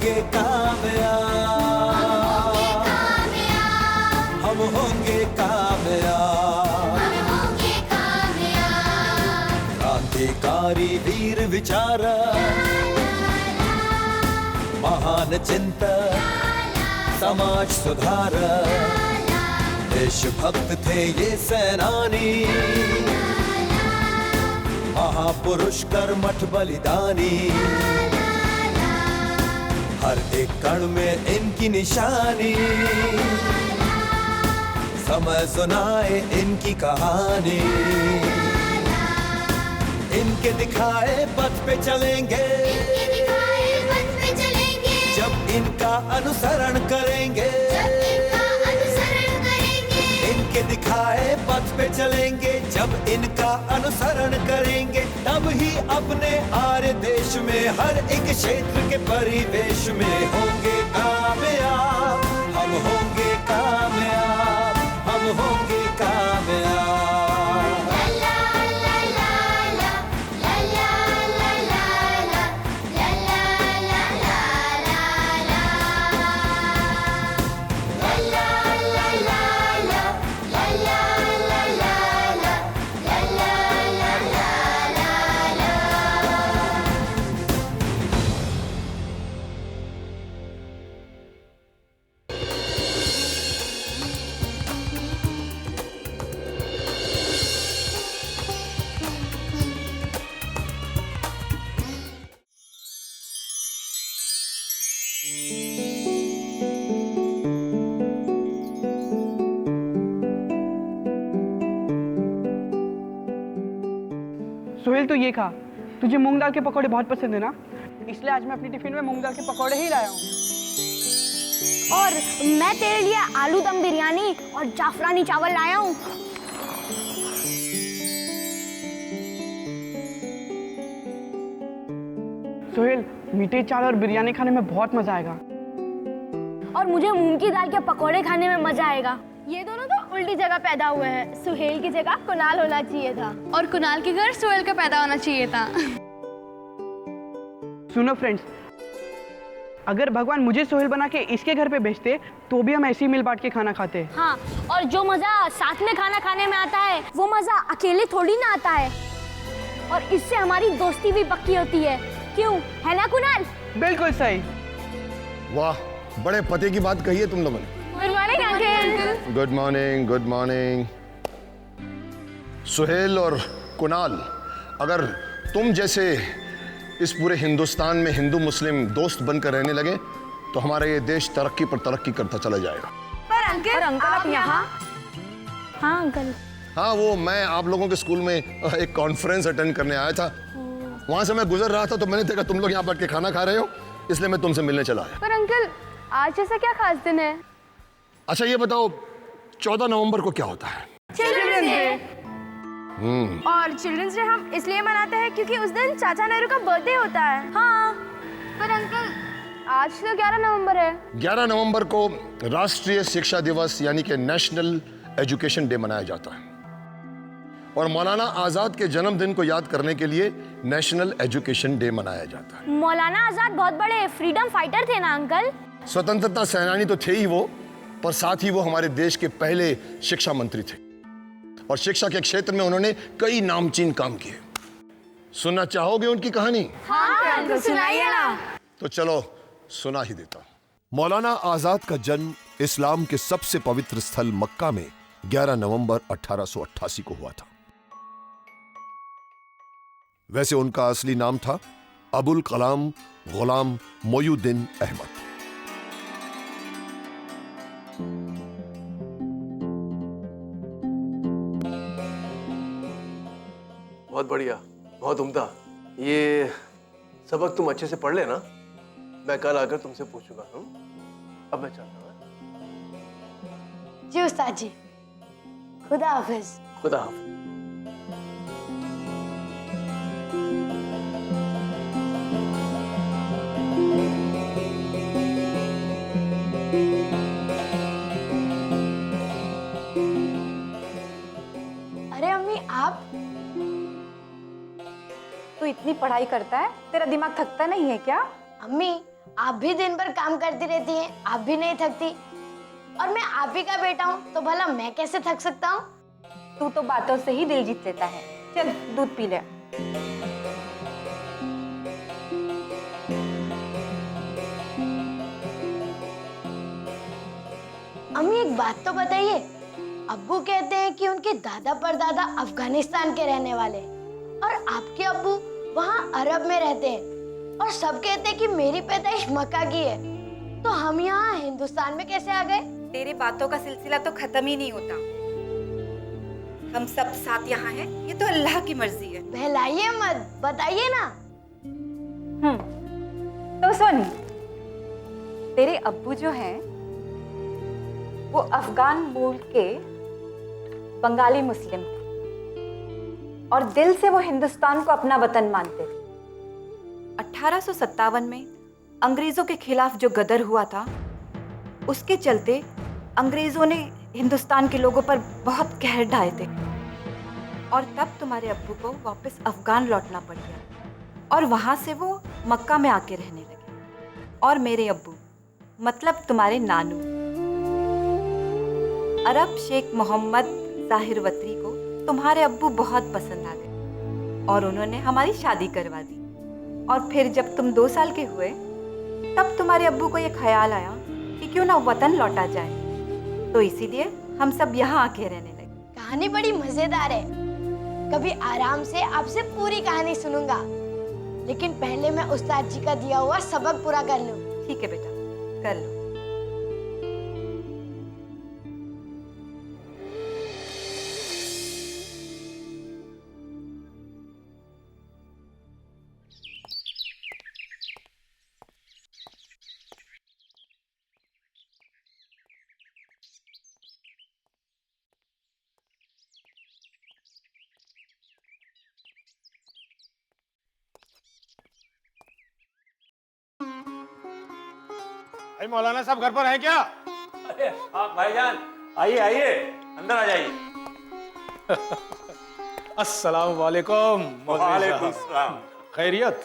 होंगे कामयाब, हम होंगे कामयाब, क्रांतिकारी वीर विचारक, महान चिंतक, समाज सुधारक, देशभक्त थे ये सेनानी, महापुरुष कर्मठ बलिदानी, हर एक कण में इनकी निशानी, समय सुनाए इनकी कहानी, इनके दिखाए पथ पे चलेंगे, जब इनका अनुसरण करेंगे, इनके दिखाए पथ पे चलेंगे, जब इनका अनुसरण करेंगे, तब ही अपने आर्य देश में हर एक क्षेत्र के परिवेश में होंगे कामयाब, हम होंगे कामयाब, हम होंगे कामयाब। सोहेल, तो ये खा, तुझे मूंग दाल के पकौड़े बहुत पसंद है ना, इसलिए आज मैं अपनी टिफिन में मूंग दाल के पकौड़े ही लाया हूँ। और मैं तेरे लिए आलू दम बिरयानी और जाफरानी चावल लाया हूँ। सोहेल, मीठे चावल और बिरयानी खाने में बहुत मजा आएगा। और मुझे मूंग की दाल के पकौड़े खाने में मजा आएगा। ये दोनों तो उल्टी जगह पैदा हुए हैं। सुहेल की जगह कुणाल होना चाहिए था, और कुणाल के घर सोहेल का पैदा होना चाहिए था। सुनो फ्रेंड्स, अगर भगवान मुझे सोहेल बना के इसके घर पे भेजते तो भी हम ऐसे ही मिल बांट के खाना खाते। हाँ, और जो मजा साथ में खाना खाने में आता है वो मजा अकेले थोड़ी ना आता है। और इससे हमारी दोस्ती भी पक्की होती है, क्यों, है ना कुणाल? बिल्कुल सही। वाह, बड़े पते की बात कही है तुम लोगों ने। Good morning uncle. Good morning, good morning. Suhail और कुणाल, अगर तुम जैसे इस पूरे हिंदुस्तान में हिंदू मुस्लिम दोस्त बनकर रहने लगे तो हमारा ये देश तरक्की पर तरक्की करता चला जाएगा। पर अंकल आप यहाँ? हाँ अंकल। हाँ, वो मैं आप लोगों के स्कूल में एक कॉन्फ्रेंस अटेंड करने आया था। वहां से मैं गुजर रहा था तो मैंने देखा तुम लोग यहाँ बैठ के खाना खा रहे हो, इसलिए मैं तुमसे मिलने चला आया। पर अंकल, आज ऐसा क्या खास दिन है? अच्छा ये बताओ, 14 नवंबर को क्या होता है? Children's day. और चिल्ड्रंस डे हम इसलिए मनाते हैं क्योंकि उस दिन चाचा नेहरू का बर्थडे होता है। हाँ, पर अंकल आज तो 11 नवंबर है। 11 नवंबर को राष्ट्रीय शिक्षा दिवस यानी कि नेशनल एजुकेशन डे मनाया जाता है, और मौलाना आजाद के जन्मदिन को याद करने के लिए नेशनल एजुकेशन डे मनाया जाता है। मौलाना आजाद बहुत बड़े फ्रीडम फाइटर थे ना अंकल? स्वतंत्रता सेनानी तो थे ही वो, पर साथ ही वो हमारे देश के पहले शिक्षा मंत्री थे, और शिक्षा के क्षेत्र में उन्होंने कई नामचीन काम किए। सुनना चाहोगे उनकी कहानी? हाँ अंकल, सुनाइए ना। तो चलो सुना ही देता हूं। मौलाना आजाद का जन्म इस्लाम के सबसे पवित्र स्थल मक्का में 11 नवंबर 1888 को हुआ था। वैसे उनका असली नाम था अबुल कलाम गुलाम मोयुद्दीन अहमद। बहुत बढ़िया, बहुत उम्दा। ये सबक तुम अच्छे से पढ़ लेना, मैं कल आकर तुमसे पूछूंगा। अब मैं चलता हूँ। जी उस्ताद जी, खुदा हाफिज। खुदा हाफिज। अरे अम्मी, आप तो इतनी पढ़ाई करता है, तेरा दिमाग थकता नहीं है क्या? अम्मी, आप भी दिन भर काम करती रहती हैं, आप भी नहीं थकती। और मैं आप ही का बेटा हूँ, तो भला मैं कैसे थक सकता हूँ? तू तो बातों से ही दिल जीत लेता है। चल दूध पी ले। अम्मी एक बात तो बताइए, अब्बू कहते हैं कि उनके दादा परदादा अफगानिस्तान के रहने वाले हैं और आपके अब्बू वहाँ अरब में रहते हैं, और सब कहते हैं कि मेरी पैदाइश मक्का की है, तो हम यहाँ हिंदुस्तान में कैसे आ गए? तेरे बातों का सिलसिला तो खत्म ही नहीं होता। हम सब साथ यहाँ हैं, ये तो अल्लाह की मर्जी है। बहलाइए मत, बताइए ना। तो सुन, तेरे अब्बू जो हैं वो अफगान मूल के बंगाली मुस्लिम थे और दिल से वो हिंदुस्तान को अपना वतन मानते थे। 1857 में अंग्रेजों के खिलाफ जो गदर हुआ था, उसके चलते अंग्रेजों ने हिंदुस्तान के लोगों पर बहुत कहर ढाए थे और तब तुम्हारे अब्बू को वापस अफगान लौटना पड़ गया और वहां से वो मक्का में आके रहने लगे। और मेरे अब्बू मतलब तुम्हारे नानू अरब शेख मोहम्मद जाहिर वतरी को तुम्हारे अब्बू बहुत पसंद आ गए और उन्होंने हमारी शादी करवा दी। और फिर जब तुम 2 साल के हुए तब तुम्हारे अब्बू को ये ख्याल आया कि क्यों ना वतन लौटा जाए, तो इसीलिए हम सब यहाँ आके रहने लगे। कहानी बड़ी मजेदार है, कभी आराम से आपसे पूरी कहानी सुनूंगा, लेकिन पहले मैं उस्ताद जी का दिया हुआ सबक पूरा कर लूं। ठीक है बेटा, कर लो। भाई मौलाना साहब घर पर हैं क्या? अरे हाँ भाईजान, आइए आइए, अंदर आ जाइए। अस्सलाम वालेकुम। वालेकुम सलाम। खैरियत?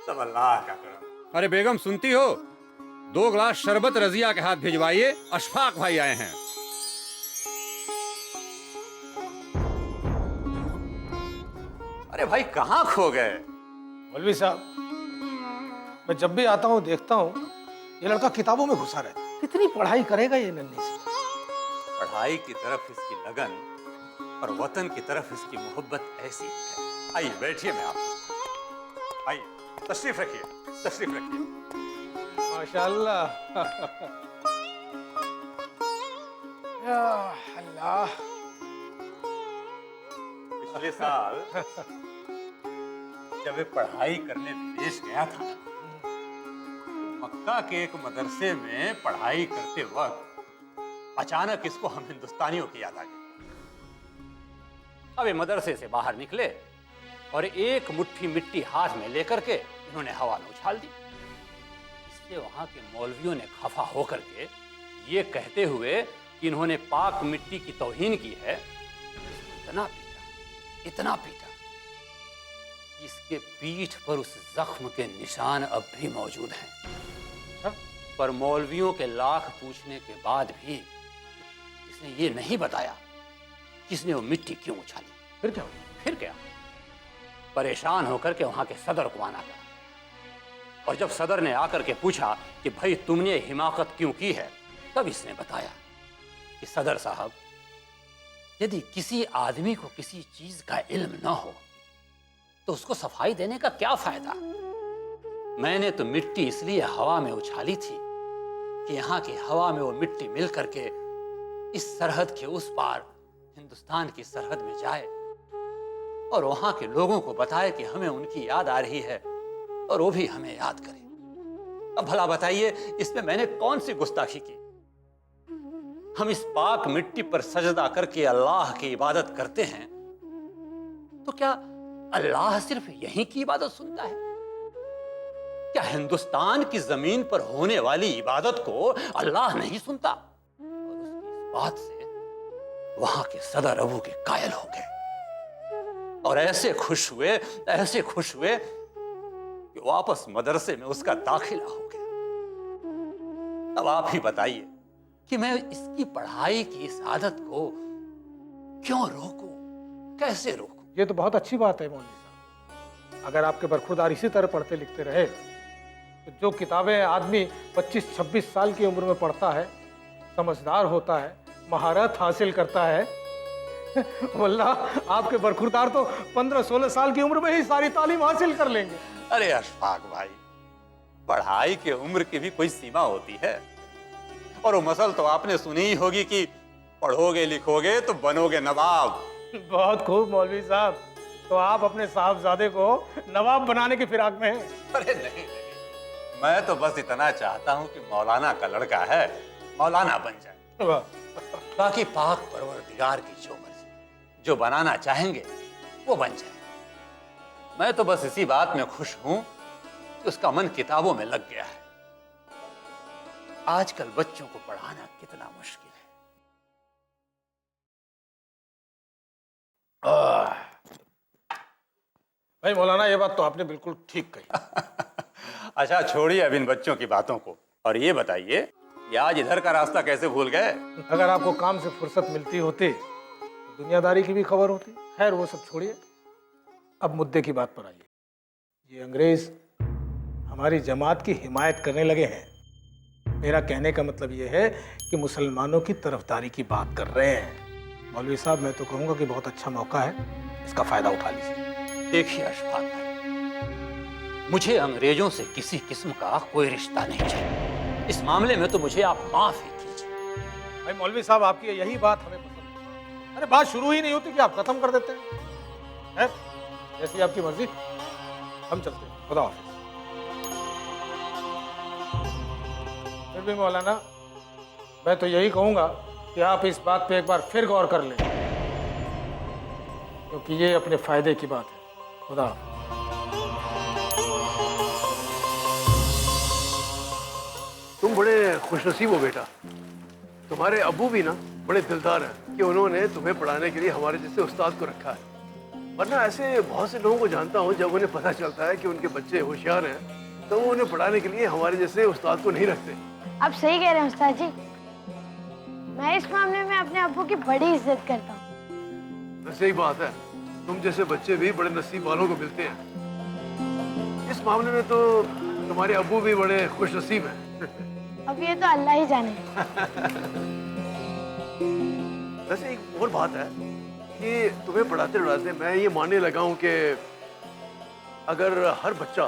सब अल्लाह का करम। अरे बेगम सुनती हो, 2 गिलास शरबत रजिया के हाथ भिजवाइए, अशफाक भाई आए हैं। अरे भाई कहाँ खो गए? मौलवी साहब, मैं जब भी आता हूँ देखता हूँ ये लड़का किताबों में घुसा रहता है। कितनी पढ़ाई करेगा ये नन्ही सी? पढ़ाई की तरफ इसकी लगन और वतन की तरफ इसकी मोहब्बत ऐसी है। आइए बैठिए, मैं आपको आइए, तशरीफ रखिए, तशरीफ रखिए। माशाअल्लाह। या अल्लाह। पिछले साल जब ये पढ़ाई करने विदेश गया था, मक्का के एक मदरसे में पढ़ाई करते वक्त अचानक इसको हम हिंदुस्तानियों की याद आ गई। अब ये मदरसे से बाहर निकले और एक मुट्ठी मिट्टी हाथ में लेकर के इन्होंने हवा में उछाल दी। इससे वहां के मौलवियों ने खफा होकर के ये कहते हुए कि इन्होंने पाक मिट्टी की तौहीन की है, इतना पीटा, इसके पीठ पर उस जख्म के निशान अब भी मौजूद हैं। पर मौलवियों के लाख पूछने के बाद भी इसने ये नहीं बताया कि इसने वो मिट्टी क्यों उछाली। फिर क्या? फिर क्या? परेशान होकर के वहां के सदर को आना पड़ा और जब सदर ने आकर के पूछा कि भाई तुमने हिमाकत क्यों की है, तब इसने बताया कि सदर साहब, यदि किसी आदमी को किसी चीज का इल्म ना हो तो उसको सफाई देने का क्या फायदा। मैंने तो मिट्टी इसलिए हवा में उछाली थी कि यहाँ की हवा में वो मिट्टी मिल करके इस सरहद के उस पार हिंदुस्तान की सरहद में जाए और वहां के लोगों को बताए कि हमें उनकी याद आ रही है और वो भी हमें याद करें। अब भला बताइए, इसमें मैंने कौन सी गुस्ताखी की? हम इस पाक मिट्टी पर सजदा करके अल्लाह की इबादत करते हैं, तो क्या अल्लाह सिर्फ यहीं की इबादत सुनता है? क्या हिंदुस्तान की जमीन पर होने वाली इबादत को अल्लाह नहीं सुनता? और उसकी इस बात से वहां के सदर अबू के कायल हो गए और ऐसे खुश हुए कि वापस मदरसे में उसका दाखिला हो गया। अब आप ही बताइए कि मैं इसकी पढ़ाई की इस आदत को क्यों रोकूं, कैसे रोकूं? ये तो बहुत अच्छी बात है मौलवी साहब। अगर आपके बरखुरदार इसी तरह पढ़ते लिखते रहे तो जो किताबें आदमी 25-26 साल की उम्र में पढ़ता है, समझदार होता है, महारत हासिल करता है, वल्लाह आपके बरखुरदार तो 15-16 साल की उम्र में ही सारी तालीम हासिल कर लेंगे। अरे अशफाक भाई, पढ़ाई की उम्र की भी कोई सीमा होती है। और वो मसल तो आपने सुनी ही होगी कि पढ़ोगे लिखोगे तो बनोगे नवाब। बहुत खूब मौलवी साहब, तो आप अपने साहबजादे को नवाब बनाने की फिराक में हैं। अरे नहीं, मैं तो बस इतना चाहता हूं कि मौलाना का लड़का है, मौलाना बन जाए। बाकी पाक परवरदिगार की जो मर्जी, जो बनाना चाहेंगे वो बन जाए। मैं तो बस इसी बात में खुश हूं कि उसका मन किताबों में लग गया है। आजकल बच्चों को पढ़ाना कितना मुश्किल है। भाई मौलाना, ये बात तो आपने बिल्कुल ठीक कही। अच्छा छोड़िए अब इन बच्चों की बातों को, और ये बताइए कि आज इधर का रास्ता कैसे भूल गए? अगर आपको काम से फुर्सत मिलती होती तो दुनियादारी की भी खबर होती। खैर वो सब छोड़िए, अब मुद्दे की बात पर आइए। ये अंग्रेज हमारी जमात की हिमायत करने लगे हैं। मेरा कहने का मतलब ये है कि मुसलमानों की तरफदारी की बात कर रहे हैं। मौलवी साहब, मैं तो कहूँगा कि बहुत अच्छा मौका है, इसका फायदा उठा लीजिए। देखिए अशफाक भाई, मुझे अंग्रेजों से किसी किस्म का कोई रिश्ता नहीं चाहिए। इस मामले में तो मुझे आप माफ ही कीजिए। भाई मौलवी साहब, आपकी यही बात हमें पसंद है। अरे बात शुरू ही नहीं होती कि आप खत्म कर देते हैं। जैसी आपकी मर्जी, हम चलते हैं। खुदा हाफिज। फिर भी मौलाना, मैं तो यही कहूँगा कि आप इस बात पे एक बार फिर गौर कर लें, क्योंकि ये अपने फायदे की बात है। खुदा हाफिज। तुम बड़े खुशनसीब हो बेटा। तुम्हारे अब्बू भी ना बड़े दिलदार हैं कि उन्होंने तुम्हें पढ़ाने के लिए हमारे जैसे उस्ताद को रखा है। वरना ऐसे बहुत से लोगों को जानता हूँ, जब उन्हें पता चलता है कि उनके बच्चे होशियार हैं तो वो उन्हें पढ़ाने के लिए हमारे जैसे उस्ताद को नहीं रखते। आप सही कह रहे हैं उस्ताद जी। मैं इस मामले में अपने अब्बू की बड़ी इज्जत करता हूँ। सही बात है, तुम जैसे बच्चे भी बड़े नसीब वालों को मिलते हैं। इस मामले में तो तुम्हारे अब्बू भी बड़े खुशनसीब हैं। अब ये तो अल्लाह ही जाने। वैसे एक और बात है कि तुम्हें पढ़ाते पढ़ाते मैं ये मानने लगा हूँ कि अगर हर बच्चा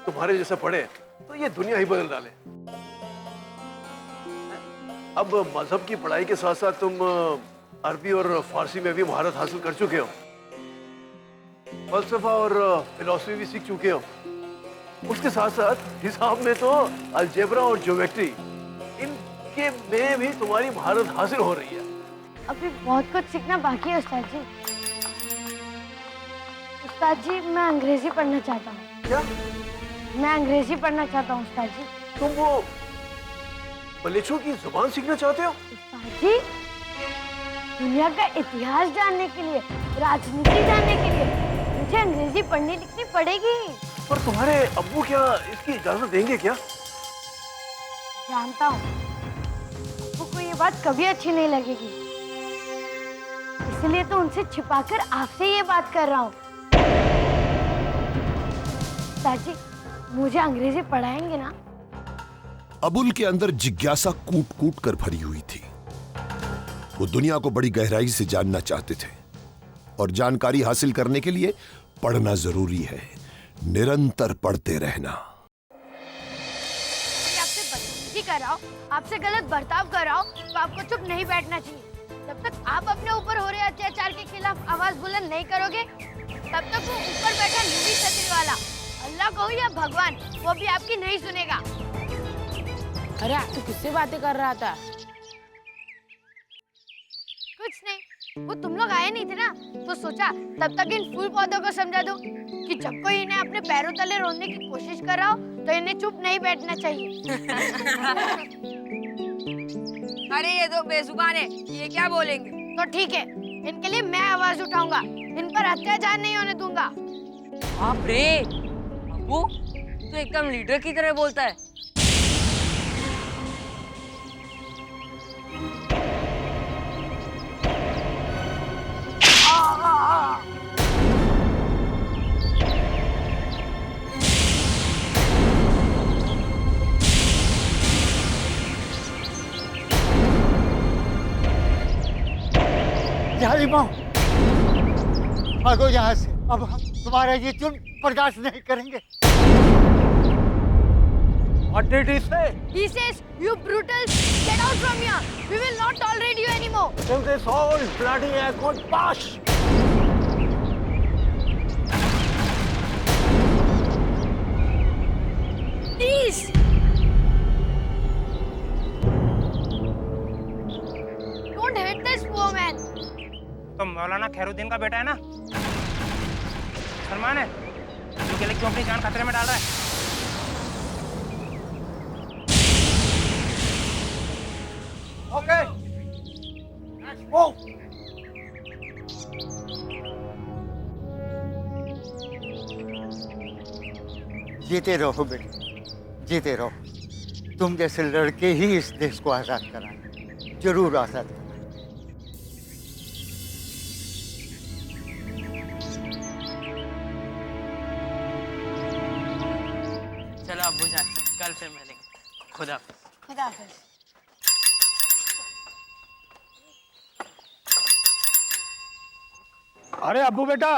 तुम्हारे जैसा पढ़े तो ये दुनिया ही बदल डाले। अब मजहब की पढ़ाई के साथ साथ तुम अरबी और फारसी में भी महारत हासिल कर चुके हो, फलसफा और फिलॉसफी भी सीख चुके हो। उसके साथ साथ हिसाब में तो अलजेब्रा और ज्योमेट्री, इनके में भी तुम्हारी महारत हासिल हो रही है। अभी बहुत कुछ सीखना बाकी है उस्ताद जी। उस्ताद जी, मैं अंग्रेजी पढ़ना चाहता हूँ। क्या? मैं अंग्रेजी पढ़ना चाहता हूँ उस्ताद जी। तुम वो बलेचों की जुबान सीखना चाहते हो? उस्ताद जी, दुनिया का इतिहास जानने के लिए, राजनीति जानने के लिए मुझे अंग्रेजी पढ़नी लिखनी पड़ेगी। पर तुम्हारे अब्बू क्या इसकी इजाजत देंगे क्या? जानता हूँ अब्बू को ये बात कभी अच्छी नहीं लगेगी, इसलिए तो उनसे छिपाकर आपसे ये बात कर रहा हूँ। चाची, मुझे अंग्रेजी पढ़ाएंगे ना? अबुल के अंदर जिज्ञासा कूट कूट कर भरी हुई थी। वो दुनिया को बड़ी गहराई से जानना चाहते थे, और जानकारी हासिल करने के लिए पढ़ना जरूरी है, निरंतर पढ़ते रहना। आपसे बदतमीजी कर रहा हूँ, आपसे गलत बर्ताव कर रहा हूँ, तो आपको चुप नहीं बैठना चाहिए। जब तक आप अपने ऊपर हो रहे अत्याचार के खिलाफ आवाज बुलंद नहीं करोगे, तब तक वो ऊपर बैठा नीली छतरी वाला, अल्लाह कहो या भगवान, वो भी आपकी नहीं सुनेगा। अरे तू किससे बातें कर रहा था? कुछ नहीं, वो तुम लोग आए नहीं थे ना, तो सोचा तब तक इन फूल पौधों को समझा दो कि जब कोई इन्हें अपने पैरों तले रोने की कोशिश कर रहा हो तो इन्हें चुप नहीं बैठना चाहिए। अरे ये दो बेजुबान है, ये क्या बोलेंगे? तो ठीक है, इनके लिए मैं आवाज उठाऊंगा, इन पर अत्याचार नहीं होने दूंगा। बाप रे, अब्बू तू एकदम लीडर की तरह बोलता है। जालिमों, भागो यहाँ से। अब हम तुम्हारा ये जुल्म बर्दाश्त नहीं करेंगे। What did he say? He says, "You brutals, get out from here. We will not tolerate you anymore." Till this whole bloody airport pass. Please. Don't hit this poor man. तो मौलाना खैरुद्दीन का बेटा है ना, सलमान है, इनके लिए क्यों अपनी जान खतरे में डाल रहा है? Okay. Let's move. जीते रहो बेटे, जीते रहो। तुम जैसे लड़के ही इस देश को आजाद कराएं, जरूर आजाद कराएं। चलो अब्बू जान, कल फिर मिलेंगे। खुदा खुदा हाफिज। अरे अब्बू बेटा,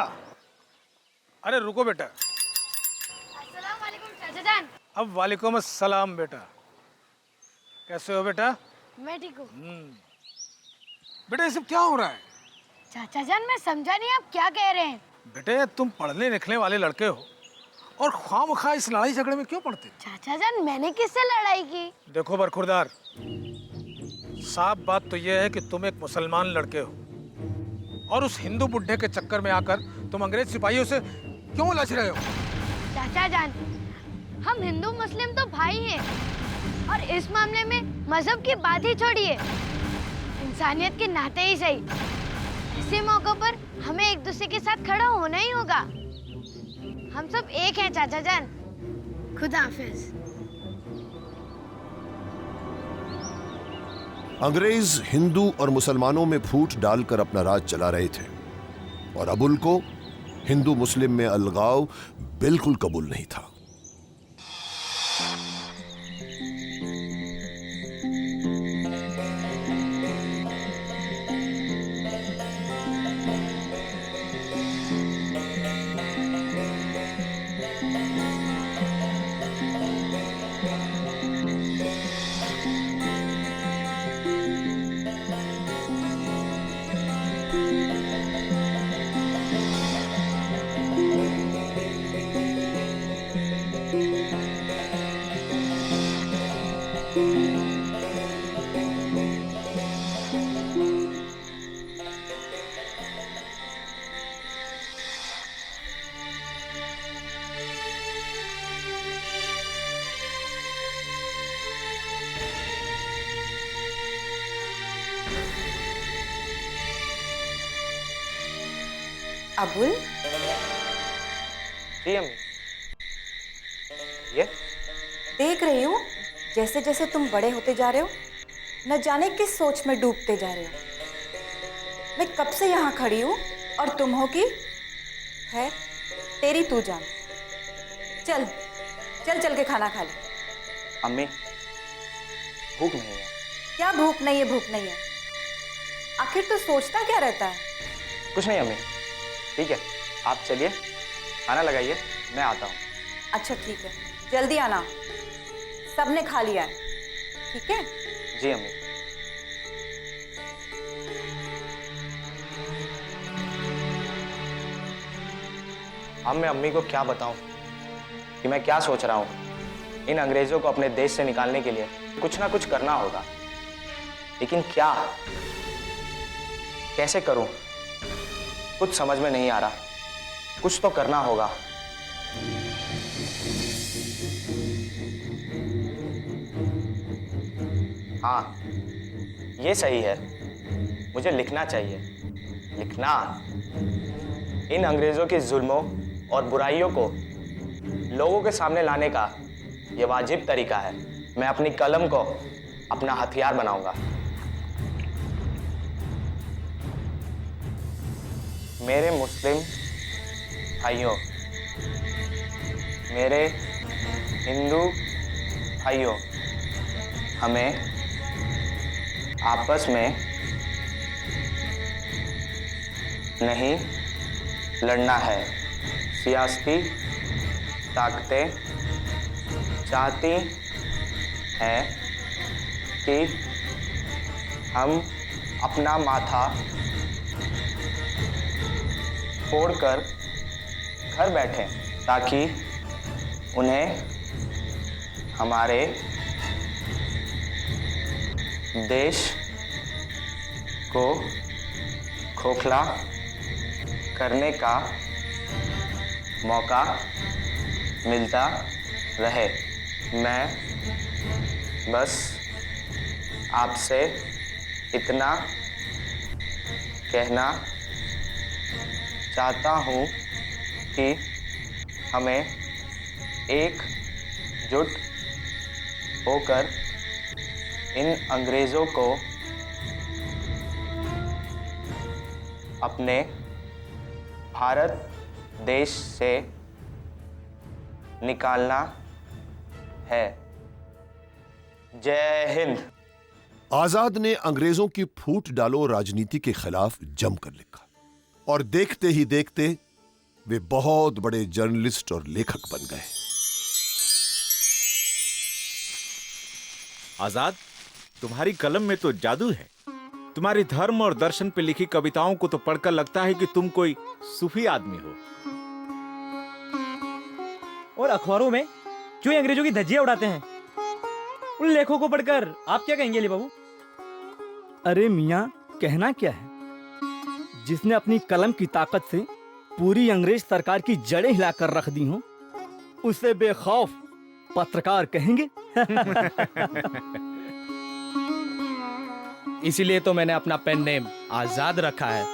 अरे रुको बेटा। अस्सलाम वालेकुम चाचा जान। अब वालेकुम अस्सलाम बेटा, कैसे हो बेटा? मैं ठीक हूँ। बेटा ये सब क्या हो रहा है? चाचा जान मैं समझा नहीं आप क्या कह रहे हैं। बेटे तुम पढ़ने लिखने वाले लड़के हो और ख्वामख्वाह इस लड़ाई झगड़े में क्यों पड़ते? चाचा जान मैंने किससे लड़ाई की? देखो बरखुरदार, साफ बात तो यह है कि तुम एक मुसलमान लड़के हो और उस हिंदू बुड्ढे के चक्कर में आकर तुम अंग्रेज सिपाहियों से क्यों उलझ रहे हो? चाचा जान हम हिंदू मुस्लिम तो भाई हैं और इस मामले में मजहब की बात ही छोड़िए, इंसानियत के नाते ही सही ऐसे मौकों पर हमें एक दूसरे के साथ खड़ा होना ही होगा। हम सब एक हैं चाचा जान। खुदा हाफिज। अंग्रेज हिंदू और मुसलमानों में फूट डालकर अपना राज चला रहे थे और अबुल को हिंदू मुस्लिम में अलगाव बिल्कुल कबूल नहीं था। अबुल, जी अम्मी। ये देख रही हूँ जैसे जैसे तुम बड़े होते जा रहे हो, न जाने किस सोच में डूबते जा रहे हो। मैं कब से यहाँ खड़ी हूँ और तुम हो कि खैर तेरी तू जान। चल चल चल के खाना खा ले। अम्मी भूख नहीं है। क्या भूख नहीं है? भूख नहीं है आखिर तो सोचता क्या रहता है? कुछ नहीं अम्मी, ठीक है आप चलिए खाना लगाइए, मैं आता हूँ। अच्छा ठीक है, जल्दी आना, सबने खा लिया है, ठीक है? जी अम्मी। अब मैं अम्मी को क्या बताऊं कि मैं क्या सोच रहा हूं। इन अंग्रेजों को अपने देश से निकालने के लिए कुछ ना कुछ करना होगा, लेकिन क्या, कैसे करूं, कुछ समझ में नहीं आ रहा। कुछ तो करना होगा। हाँ ये सही है, मुझे लिखना चाहिए। लिखना इन अंग्रेजों के जुल्मों और बुराइयों को लोगों के सामने लाने का ये वाजिब तरीका है। मैं अपनी कलम को अपना हथियार बनाऊंगा। मेरे मुस्लिम भाइयों, मेरे हिंदू भाइयों, हमें आपस में नहीं लड़ना है। सियासी ताकतें चाहती हैं कि हम अपना माथा फोड़कर घर बैठें ताकि उन्हें हमारे देश को खोखला करने का मौका मिलता रहे। मैं बस आपसे इतना कहना चाहता हूँ कि हमें एकजुट होकर इन अंग्रेज़ों को अपने भारत देश से निकालना है। जय हिंद। आजाद ने अंग्रेजों की फूट डालो राजनीति के खिलाफ जमकर लिखा और देखते ही देखते वे बहुत बड़े जर्नलिस्ट और लेखक बन गए। आजाद, तुम्हारी कलम में तो जादू है। तुम्हारी धर्म और दर्शन पे लिखी कविताओं को तो पढ़कर लगता है कि तुम कोई सूफी आदमी हो। और अखबारों में जो ये अंग्रेजों की धज्जियां उड़ाते हैं, उन लेखों को पढ़कर आप क्या कहेंगे अली बाबू? अरे मियाँ, कहना क्या है, जिसने अपनी कलम की ताकत से पूरी अंग्रेज सरकार की जड़ें हिलाकर रख दी हों, उसे बेखौफ पत्रकार कहेंगे? इसीलिए तो मैंने अपना पेन नेम आजाद रखा है।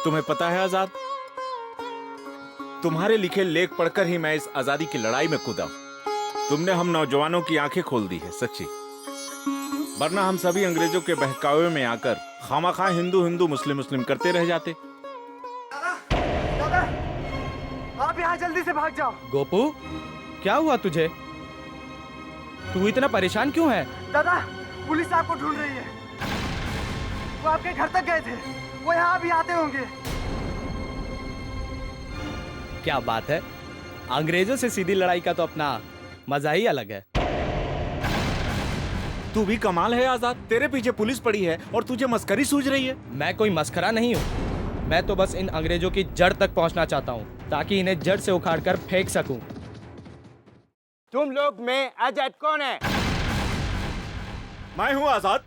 तुम्हें पता है आजाद, तुम्हारे लिखे लेख पढ़कर ही मैं इस आजादी की लड़ाई में कूदा हूं। तुमने हम नौजवानों की आंखें खोल दी है, सच्ची। वरना हम सभी अंग्रेजों के बहकावे में आकर खामखा हिंदू हिंदू मुस्लिम मुस्लिम करते रह जाते। दादा, आप यहाँ जल्दी से भाग जाओ। गोपू, क्या हुआ तुझे? तू इतना परेशान क्यों है? दादा, पुलिस आपको ढूंढ रही है। वो आपके घर तक गए थे, वो यहाँ भी आते होंगे। क्या बात है, अंग्रेजों से सीधी लड़ाई का तो अपना मजा ही अलग है। तू भी कमाल है आजाद, तेरे पीछे पुलिस पड़ी है और तुझे मस्करी सूझ रही है। मैं कोई मस्करा नहीं हूँ, मैं तो बस इन अंग्रेजों की जड़ तक पहुँचना चाहता हूँ ताकि इन्हें जड़ से उखाड़ कर फेंक सकूं। तुम लोग में आजाद कौन है? मैं हूँ आजाद।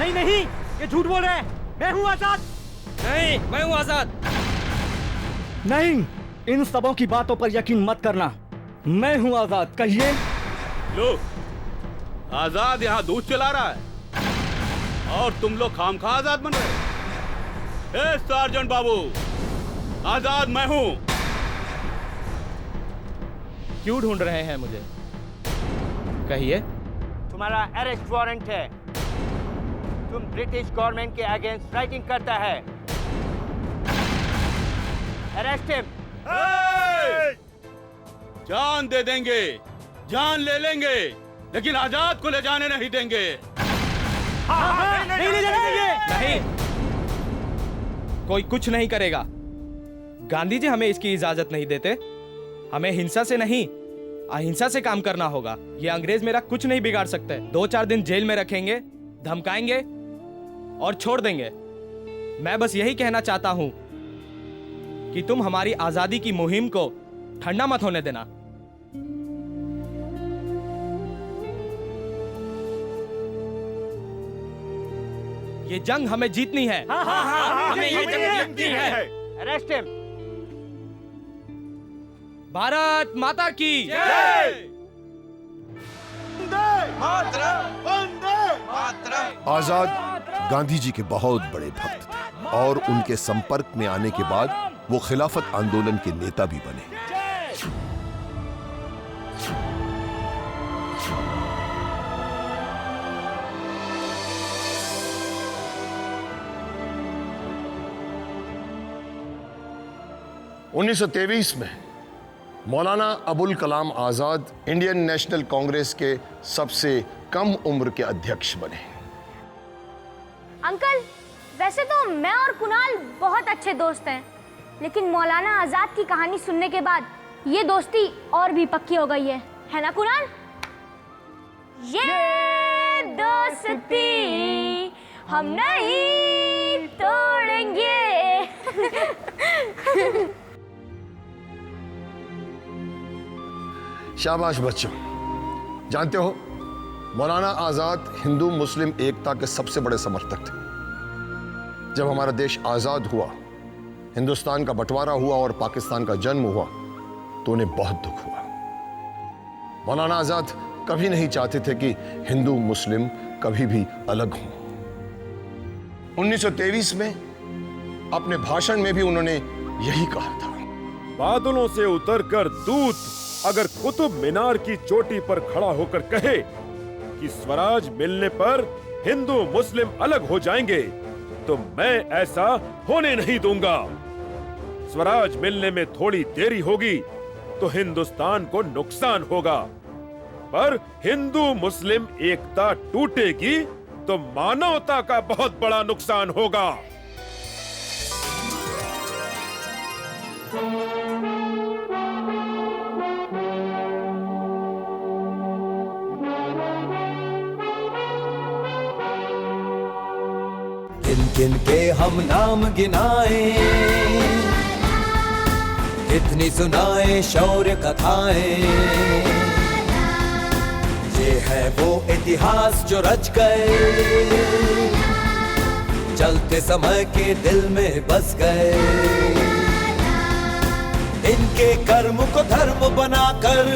नहीं नहीं, ये झूठ बोल रहे हैं। मैं हूँ आजाद। नहीं, मैं हूँ आजाद। नहीं, इन सबों की बातों पर यकीन मत करना। मैं हूँ आजाद, कहिए। लो, आजाद यहाँ दूध चला रहा है और तुम लोग खामखा आजाद बन रहे। ए सार्जेंट बाबू, आजाद मैं हूँ। क्यों ढूंढ रहे हैं मुझे? कहिए। तुम्हारा अरेस्ट वारंट है। तुम ब्रिटिश गवर्नमेंट के अगेंस्ट राइटिंग करता है। Arrest him. जान दे देंगे, जान ले लेंगे, लेकिन आजाद को ले जाने नहीं देंगे। नहीं ले जाने देंगे। नहीं, कोई कुछ नहीं करेगा। गांधी जी हमें इसकी इजाजत नहीं देते। हमें हिंसा से नहीं, अहिंसा से काम करना होगा। ये अंग्रेज मेरा कुछ नहीं बिगाड़ सकते। 2-4 दिन जेल में रखेंगे, धमकाएंगे और छोड़ देंगे। मैं बस यही कहना चाहता हूं कि तुम हमारी आजादी की मुहिम को ठंडा मत होने देना। ये जंग हमें जीतनी है। हमें ये जंग जीतनी है। Arrest him. भारत माता की जय। आजाद गांधी जी के बहुत बड़े भक्त थे और उनके संपर्क में आने के बाद वो खिलाफत आंदोलन के नेता भी बने। उन्नीस 1923 में मौलाना अबुल कलाम आजाद इंडियन नेशनल कांग्रेस के सबसे कम उम्र के अध्यक्ष बने। अंकल, वैसे तो मैं और कुणाल बहुत अच्छे दोस्त हैं, लेकिन मौलाना आजाद की कहानी सुनने के बाद ये दोस्ती और भी पक्की हो गई है ना कुणाल? ये दोस्ती हम नहीं तोड़ेंगे। शाबाश बच्चों। जानते हो, मौलाना आजाद हिंदू मुस्लिम एकता के सबसे बड़े समर्थक थे। जब हमारा देश आजाद हुआ, हिंदुस्तान का बंटवारा हुआ और पाकिस्तान का जन्म हुआ, तो उन्हें बहुत दुख हुआ। मौलाना आजाद कभी नहीं चाहते थे कि हिंदू मुस्लिम कभी भी अलग हों। 1923 में अपने भाषण में भी उन्होंने यही कहा था। बादलों से उतरकर दूत अगर कुतुब मीनार की चोटी पर खड़ा होकर कहे कि स्वराज मिलने पर हिंदू मुस्लिम अलग हो जाएंगे, तो मैं ऐसा होने नहीं दूंगा। स्वराज मिलने में थोड़ी देरी होगी तो हिंदुस्तान को नुकसान होगा, पर हिंदू मुस्लिम एकता टूटेगी तो मानवता का बहुत बड़ा नुकसान होगा। गिन गिन के हम नाम गिनाए, कितनी सुनाए शौर्य कथाएं। ये है वो इतिहास जो रच गए, चलते समय के दिल में बस गए। इनके कर्म को धर्म बनाकर,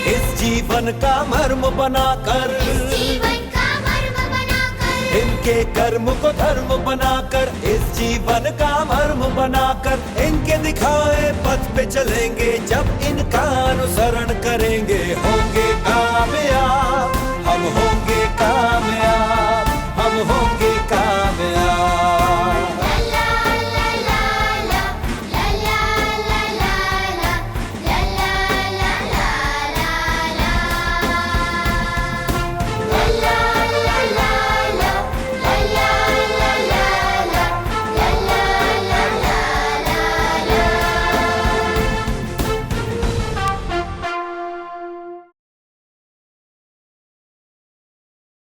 इस जीवन का मर्म बनाकर, इनके कर्म को धर्म बनाकर, इस जीवन का मर्म बनाकर, इनके दिखाए पथ पे चलेंगे, जब इनका अनुसरण करेंगे होंगे